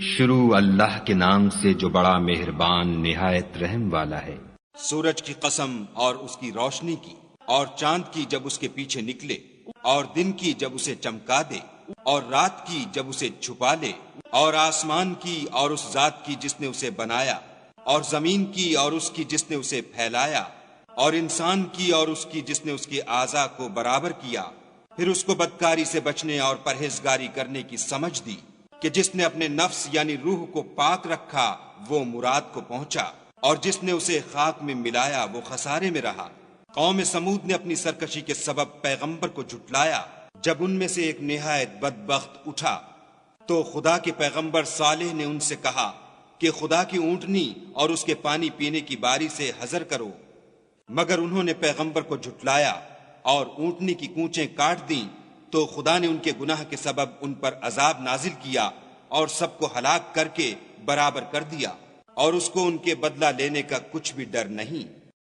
شروع اللہ کے نام سے جو بڑا مہربان نہایت رحم والا ہے۔ سورج کی قسم اور اس کی روشنی کی، اور چاند کی جب اس کے پیچھے نکلے، اور دن کی جب اسے چمکا دے، اور رات کی جب اسے چھپا لے، اور آسمان کی اور اس ذات کی جس نے اسے بنایا، اور زمین کی اور اس کی جس نے اسے پھیلایا، اور انسان کی اور اس کی جس نے اس کے اعضاء کو برابر کیا، پھر اس کو بدکاری سے بچنے اور پرہیزگاری کرنے کی سمجھ دی کہ جس نے اپنے نفس یعنی روح کو پاک رکھا وہ مراد کو پہنچا، اور جس نے اسے خاک میں ملایا وہ خسارے میں رہا۔ قوم سمود نے اپنی سرکشی کے سبب پیغمبر کو جھٹلایا۔ جب ان میں سے ایک نہایت بدبخت اٹھا تو خدا کے پیغمبر صالح نے ان سے کہا کہ خدا کی اونٹنی اور اس کے پانی پینے کی باری سے حذر کرو، مگر انہوں نے پیغمبر کو جھٹلایا اور اونٹنی کی کونچیں کاٹ دیں، تو خدا نے ان کے گناہ کے سبب ان پر عذاب نازل کیا اور سب کو ہلاک کر کے برابر کر دیا، اور اس کو ان کے بدلہ لینے کا کچھ بھی ڈر نہیں۔